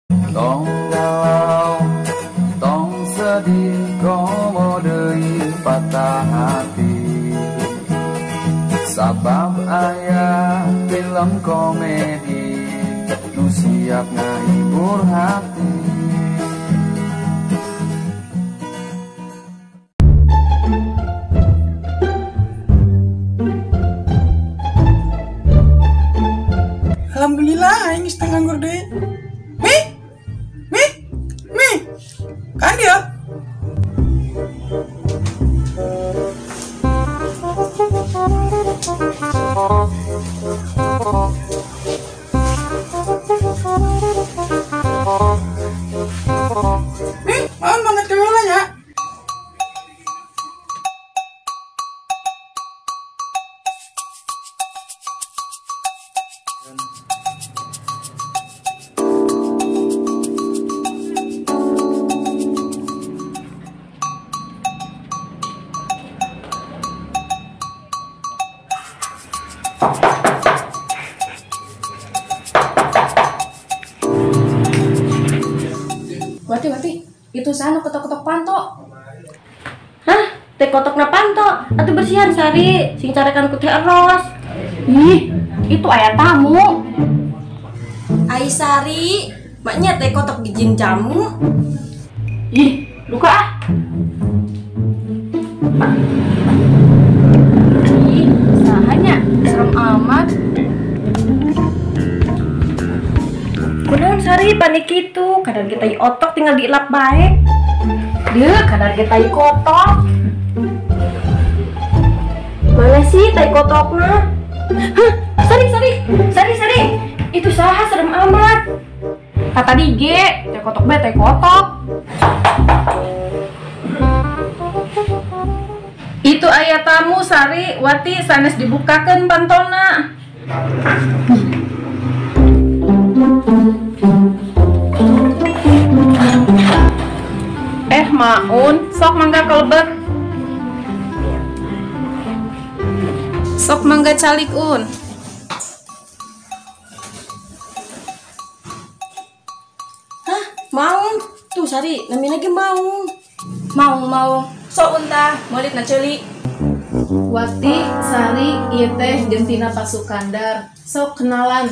Tong galau, tong sedih, komo deui patah hati. Sabab aya film komedi nu siap ngahibur hati. Alhamdulillah aing geus teu nganggur deui. Mi. Kan dia? Mohon banget dulu ya. Wati, itu sana ketok-ketok panto. Hah? Teh kotok na panto? Atuh bersihan sari, sing carekan ku teh eros. Ih, itu aya tamu. Ai Sari, maknya teh kotok dijin jamu. Ih, luka ah. Ih, sahanya serem amat. Kunaon Sari panik gitu, kadang kita otok tinggal dielap baik. Deuh, kadang kita kotok. Mana sih tai kotokna? Hah, Sari. Itu saha serem amat. Kata dige, tai kotok be tai kotok. Itu aya tamu Sari, Wati sanes dibukakeun pantona. Maun, sok mangga kelebet. Sok mangga calik un. Hah, mau? Tuh Sari, namanya lagi mau. Mau. Sok unta, molit na ceuli. Wati, Sari, ieu teh gentina Pak Sukandar. Sok kenalan.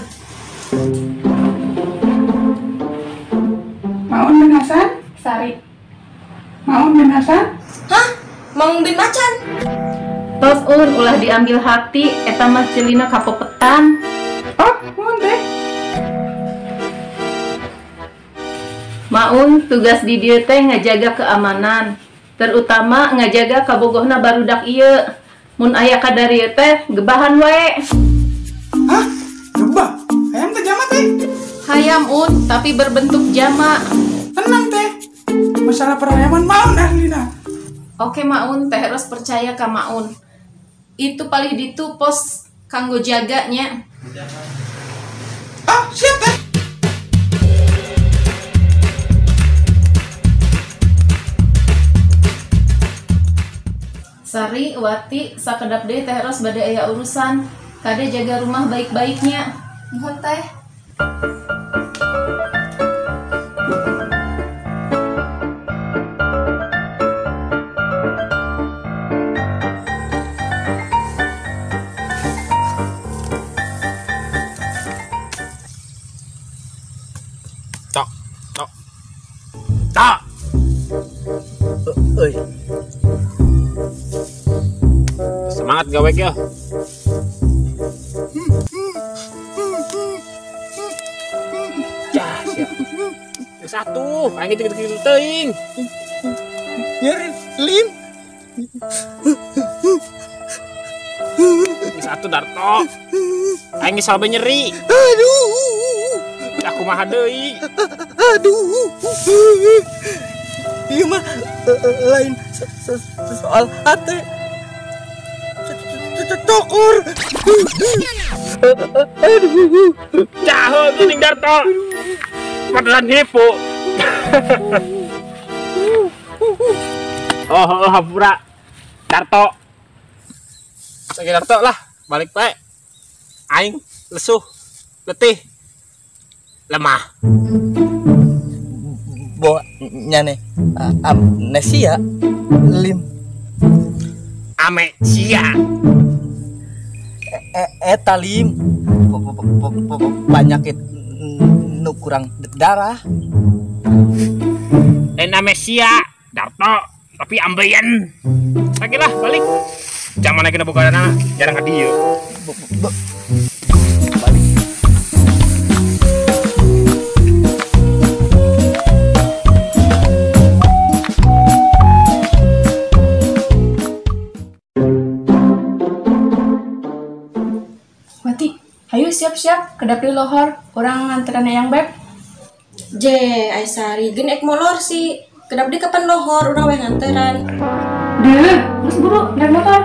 Maun bin Hasan? Sari. Maun bin Hasan? Hah? Mau bin macan? Tos ulah diambil hati, eta mah celina kapopetan. Oh, mohon teh. Maun tugas di dieu teh ngajaga keamanan, terutama ngajaga kabogohna barudak ieu. Mun aya kadari teh gebahan wae. Hah? Coba. Hayam teh jama teh. Hayam tapi berbentuk jama. Tenang teh. Masalah perayaman maun ahlina. Oke Maun, teh harus percaya ka Maun. Itu palih ditu pos kanggo jaganya. Oh, siap teh. Sari, Wati, sakedap deui teh harus bade aya urusan. Kade jaga rumah baik-baiknya. Mohon teh. Tak. Semangat gawe ya. Ya, siap. Satu, aing gitu teuing. Nyeri lin. Satu Darto. Aing geus sabe nyeri. Aduh. Aku mah deui. Aduh. Iya mah lain soal hati. Cokor. Aduh. Caho geuning Darto. Padahal nipu. Oh, hampura. Darto. Lagi Darto lah, balik bae. Aing lesuh, letih, lemah. nyane amnesia lim Amesia. eta lim penyakit nu kurang darah. Amesia, Darto, tapi ambeien. Sakilah balik. Zaman kena boga dana jarang ka dieu. Balik. Mati, ayo siap-siap ke dapur lohor, orang nganteran yang beb. Aisyari gen ek molor sih. Kedap di kapan lohor orang yang nganteran. Deh, terus buru naik motor.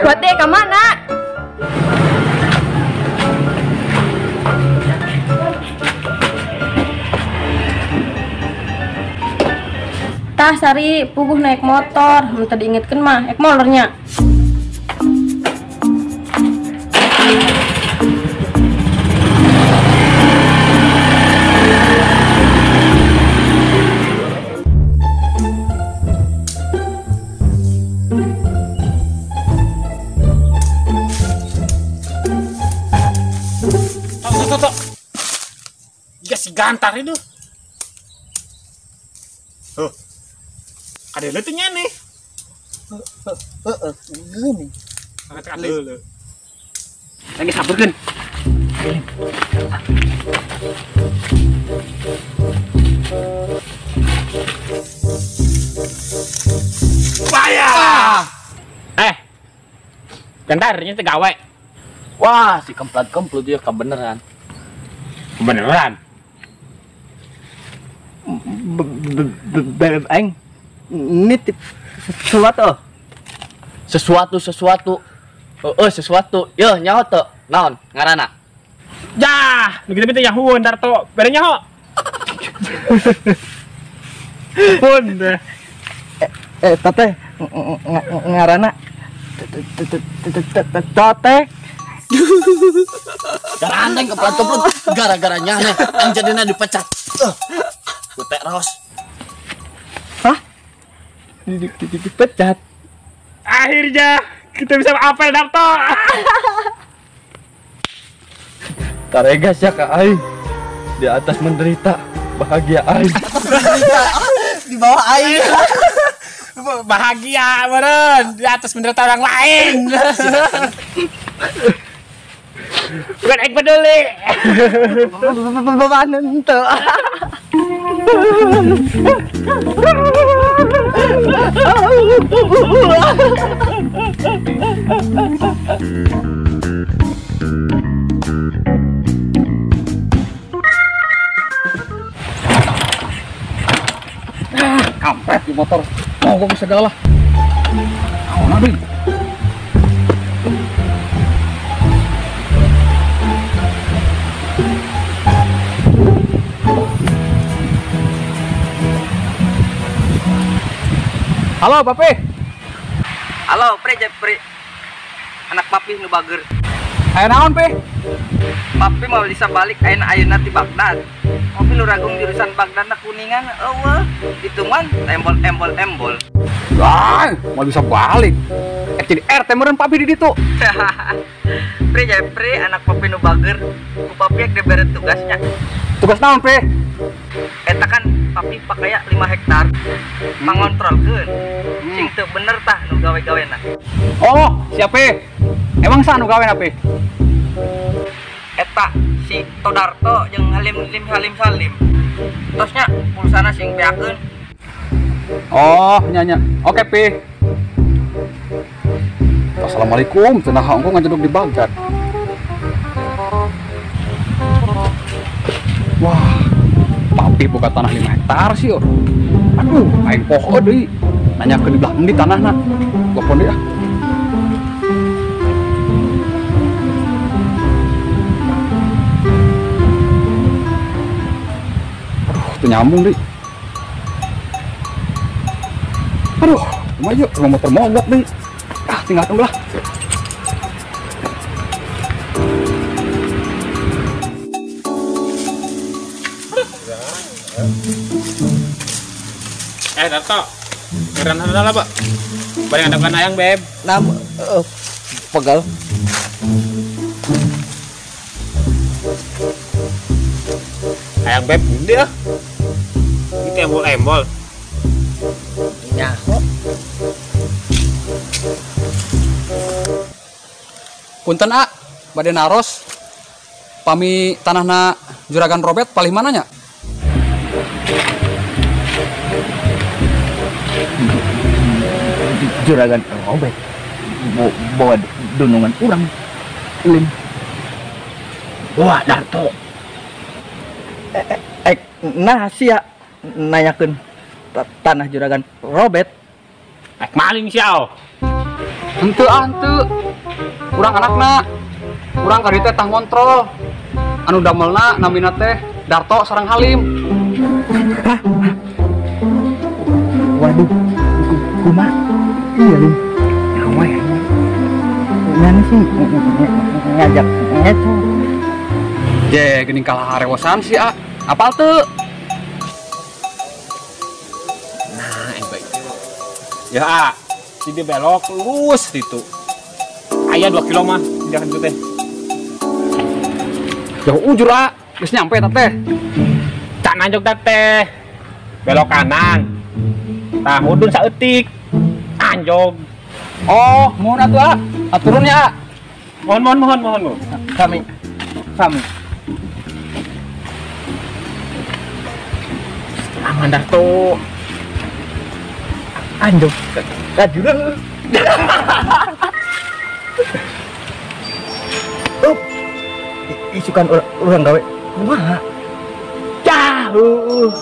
Wate ke mana? Tah Sari puguh naik motor, minta diingetkan mah, ek molornya. Tok. Jika si gantar itu. Oh. Ada letunya nih. Gini. Ada dulu. Lagi sabarkan. Bayar. Gantarnya teh gawe. Wah, si kemplat-kemplut dia kebeneran. Beneran. Aing nitip sesuatu. Sesuatu. Yo nyaho tuh. Naon ngaranna? Jah, begitu begitu Yahoo Darto. Bere nyaho. Pun deh. Tete ngaranna Totek. Garanteng kemplat-kemplut gara-gara nyane anjeunna dipecat. Kutek ros. Hah? Dipecat. Akhirnya kita bisa apel Darto. Taregas ya Kak Aing. Di atas menderita, bahagia Aing. Di bawah aing. Bahagia meren di atas menderita orang lain. Bukan Aing peduli. Bebanan tuh. Kampret di motor. Mogok segala. Awan aduh. Halo, Papi. Halo, Pri. Anak papi nu bager. Ayo naon, Pi? Papi mau bisa balik ayeuna ti Bagdad. Mobil nu ragung jurusan Bagdad na Kuningan eueuh. Ditungan embol. Wah, mau bisa balik. Jadi RT meureun Papi di ditu. Pri anak papi nu bager. Ku papi ek dibere tugasnya. Tugas naon, Pi? Eta kan papi pakaya 5 hektar. Mangontrolkeun. Sing teu bener tah nu gawe-gawena. Oh, siapa? Emang sanu gawean apa? Eta si Todarto jeung Halim Salim. Terusnya pulsana sing beakeun. Oh, nyanya. Oke, Pi. Assalamualaikum. Cenah engko ngajuduk di Bagdad. Wah, Papi buka tanah 5 hektar sih, yo. Aduh, aing poho deui. Nanyakeun di belakang di tanahna. Telepon deui ah. Aduh, teu nyambung deui. Aduh, maju rumah motor mogok nih. Ah, tinggalkan belah. Darto. Keren ada apa? Bareng ada ayang, Beb. Pegal. Ayang, Beb, dia. Ini embol-embol. Nyaho. Punten A, bade naros. Pami tanahna Juragan Robert palih mananya? Juragan Robert. Bawa dunungan urang. Lim. Wah, Darto. Nah sia nanyakeun tanah Juragan Robert. Maling siau. Henteu. Urang anakna. Urang kadi teh tah ngontrol. Anu damelna namina teh Darto sareng Halim. Waduh. Kumaha? Iya, Lim. Nyawa ya. Nyana sih ngajak ngeco. Je, geuning kalah harewosan sih A. Apal teu? Nah, yang baik. Ya, si dia belok lurus itu. Aya 2 kilo mah, jangan itu teh. Jauh ujur A, geus nyampe teh. Cak nanjok teh. Belok kanan. Tah mudun saeutik. Anjog. Oh, mohon atuh A. Aturunnya A. Mohon. Kami. Aman Darto. Anjok. Kajuran. Isukan orang gawe. Kumaha? Jauh.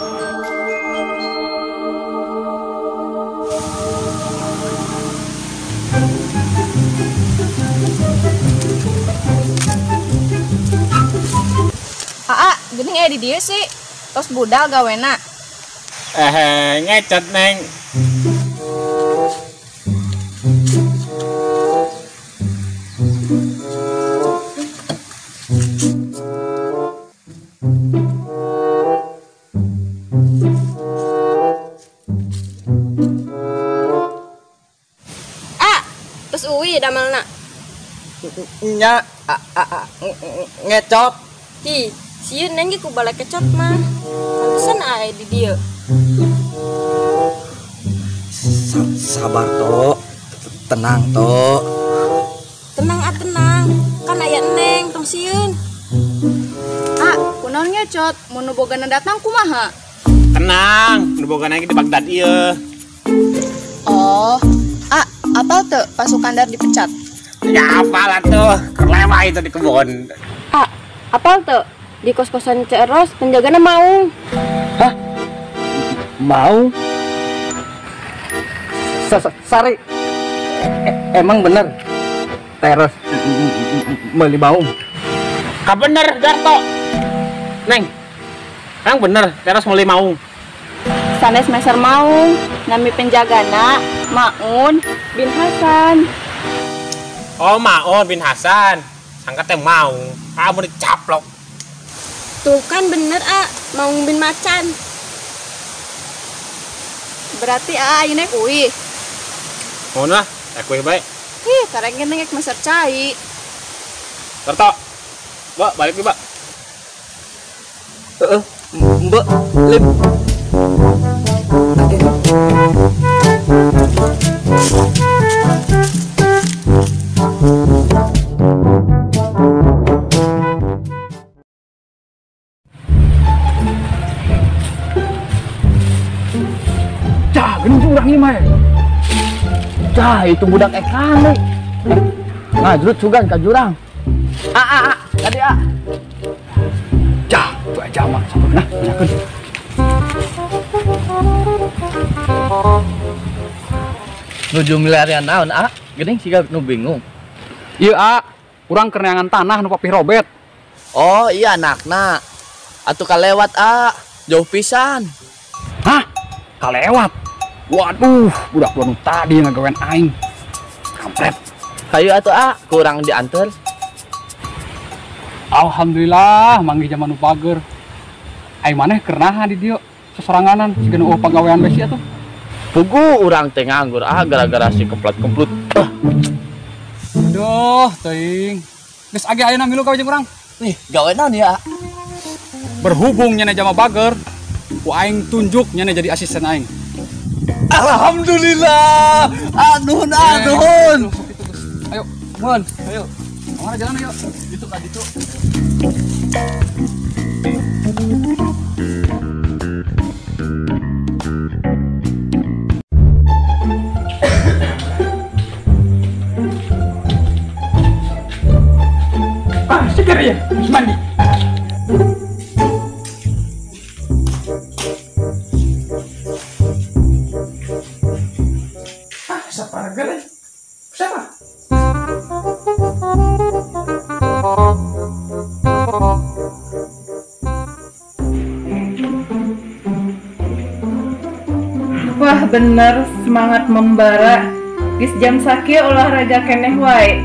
Geuning di dieu sih. Tos budal gawena. Ngecet neng. Terus uwi damelna. Nya ngecot. Hi, sieun neng ge ku bala kecot mah. Pantesan aya di dieu. Sabar to. Tenang to. Tenang. Kan aya neng tong sieun. Kunaon ngecot, mun nu bogana datang kumaha? Tenang, nu boga lagi di Baghdad ieu. Oh, apal teu pas Sukandar dipecat? Ya apalah tuh, kelewah itu di kebun. Apal teu di kos-kosan Ceros penjagana mau. Hah? Mau? Sari. Emang bener Teros meuli baung. Ka bener Darto. Neng. Emang bener Teros meuli maung. Sanes meser mau, nami penjagana Maun bin Hasan. Oh, Maun bin Hasan. Sangka teh maung. Kamu dicaplok. Tuh kan bener Maung bin Macan. Berarti ayeuna kuih. Mohon lah, aku baik. Kareng ngek meser cai. Darto. Mbak, balik nih, Mbak. Mbak, Lim. Cah, geuning urang ieu mah. Cah, itu budak ekran nih. Ngajrut sugan ka jurang. Tadi Cah, tu aja mah sampurna. Nyakeun. nuju milarian naon geuning siga nu bingung. Ieu urang keur neangan tanah nu Papih Robert. Oh iya anakna. Atuh kalewat jauh pisan. Hah? Kalewat. Waduh, budak nu tadi ngagawean aing. Kampret. Hayu atuh kurang diantar. Alhamdulillah, manggi zaman nu pager. Aing maneh keur naha di dieu sesoranganan sigeun pagawean besi atuh. Pugu urang teh nganggur gara-gara si kemplut-kemplut. Aduh, teuing. Geus age ayeuna milu ka jeung urang. Nih, gawe naon ya? Berhubung nyana jama bager, ku aing tunjuk nyana jadi asisten aing. Alhamdulillah. Anuhun. Ayo, mun, ayo. Mana jalan ayo. Gitu ka ditu. Segar ya, habis mandi. Siapa lagi? Siapa? Wah bener semangat membara. Geus jam sakieu olahraga keneh wae.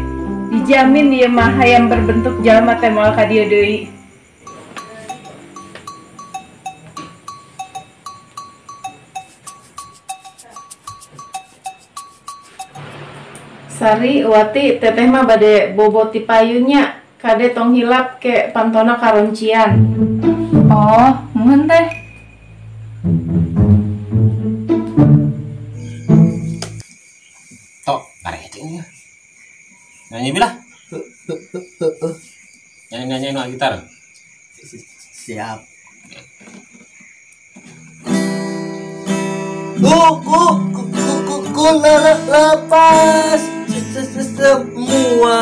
Dijamin ieu mah hayam berbentuk jalma teh moal ka dieu deui. Sari, Wati, teteh mah bade bobot ti payunya, kade tong hilap ke pantona karoncian. Oh, muhun teh. Tok, bareng itu. Nyanyi bilah. Nyanyi no gitar. Siap. Ku lepas semua.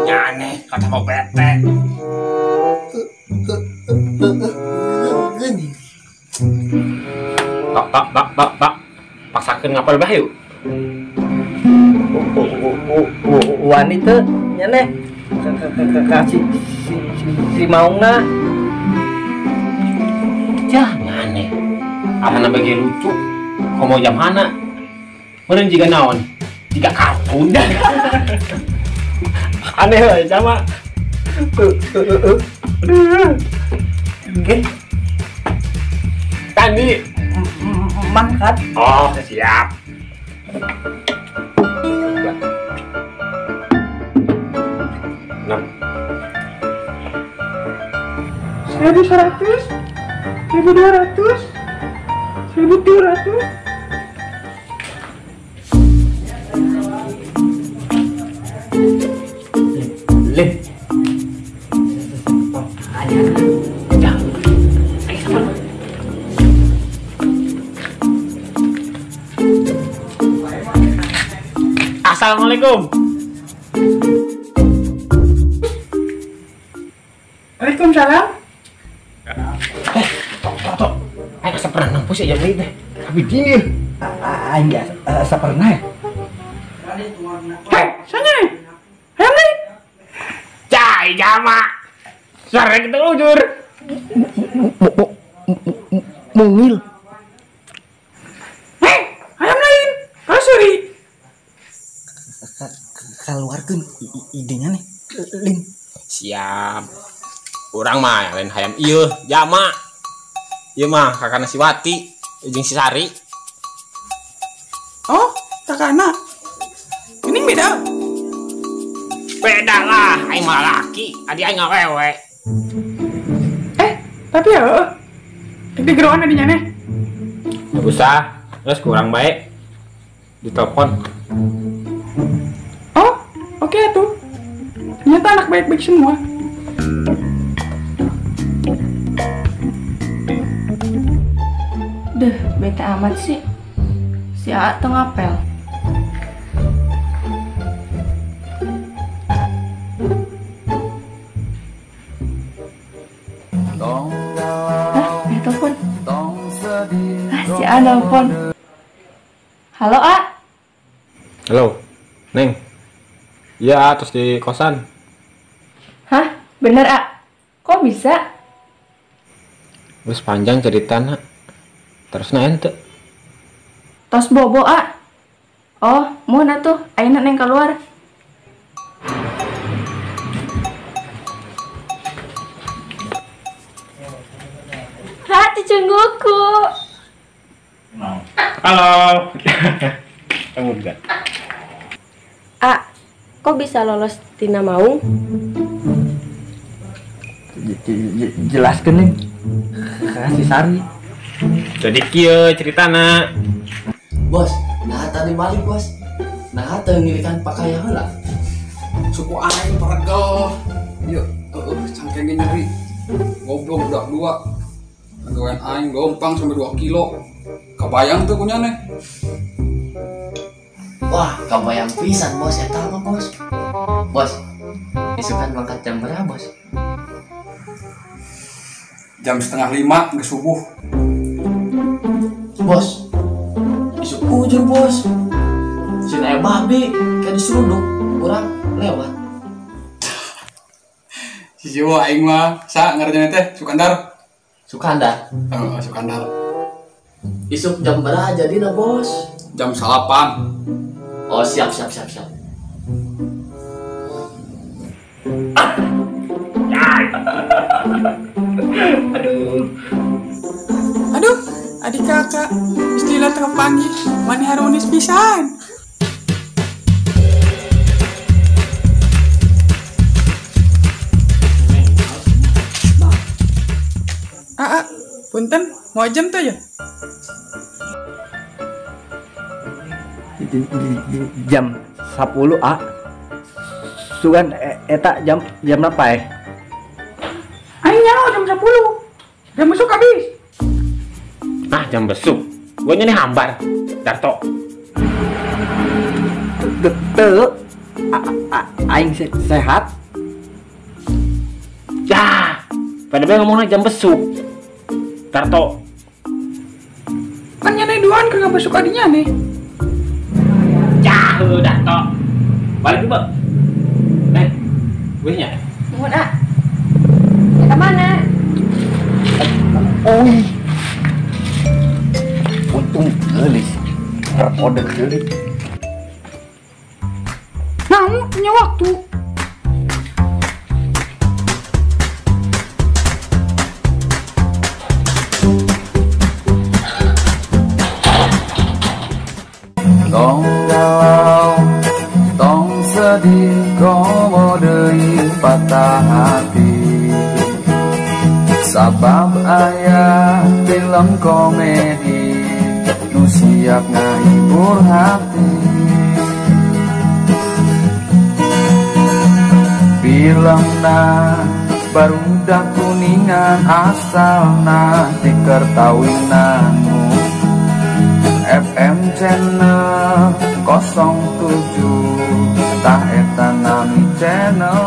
Nyanyi kata mau bete. Pak. Paksakeun ngapal bae yuk. Wanita nyane kasih si maungna. Jangan nih. Arana bagi lucu. Komo jam hana. Meureun jiga naon? Jiga kartun. Aneh we sama. Nggih. Tadi Mangkat. oh, siap. Nah, 1.100, 1.200, 1.300. leh. Assalamualaikum. Waalaikumsalam. Tok. Ayo pernah nampus ya jam teh. Tapi dingin. Aing asa pernah ya. Hei, sana. Hayam nih. Cai jama. Suara kita ujur. Mungil. Hei, hayam lain. Kasuri. Keluarkeun idenya nih. Lin. Siap. Urang mah lain hayam ieu jama. Ieu mah kakana si Wati jeung si Sari. Oh, takana. Ini beda. Beda lah, aing mah laki, adi aing ngawewe. Tapi ya, di geroan adinya nih. Enggak usah, terus kurang baik. Ditelepon. Oh, oke tuh. Ternyata anak baik-baik semua. Deh, bete amat sih. Si A tuh ngapel. Hah, telepon. Si A telepon. Halo A. Halo, Neng. Iya, terus di kosan. Hah, bener A. Kok bisa? Terus panjang cerita nak. Terus na ente. tos bobo oh mohon atuh ayeuna neng keluar. Hati cungguku. Halo. Kamu udah. Kok bisa lolos tina Maung? Jelaskan nih. Kasih Sari. Jadi kieu ceritana. Bos, nah tadi balik bos. Nah teu ngirikan pakaian heula. Suku aing paregel. Yuk, cangkengnya nyeri. Goblok udah 2. Gawean aing lompang sampai 2 kilo. Kebayang tuh punya nih. Wah, kebayang pisan bos, eta mah bos. Bos, isukan berangkat jam berapa bos? Jam 4:30 ke subuh. Bos, isuk ujur bos. Sini babi, kayak diseruduk, kurang lewat. Si Jawa aing mah sa ngaranna teh Sukandar. Sukandar. Sukandar. Isuk jam berapa jadina bos? Jam 8. Oh siap. Aduh, adik kakak, istilah terpanggil, mani harmonis pisan. Punten, mau jam tuh ya? Jam 10 Sugan eta jam berapa ya? Ayo nyawa jam 10. Jam besok habis. Nah, jam besuk. Gua nih hambar. Darto. Teu aing sehat. Ya, pada bae ngomongnya jam besuk. Darto. Kan nyanyi duaan kagak besok adinya nih. Ya, Darto. Balik dulu. Gue nya. Mohon Eta mana? Untung gelis. Terkode gelis. Namun punya waktu. Tong galau, tong sedih, komo deui patah hati. Sabab aya film komedi nu siap ngahibur hati. Filmna barudak kuningan asalna di Kertawinangu. FM channel 07 tah eta nami channel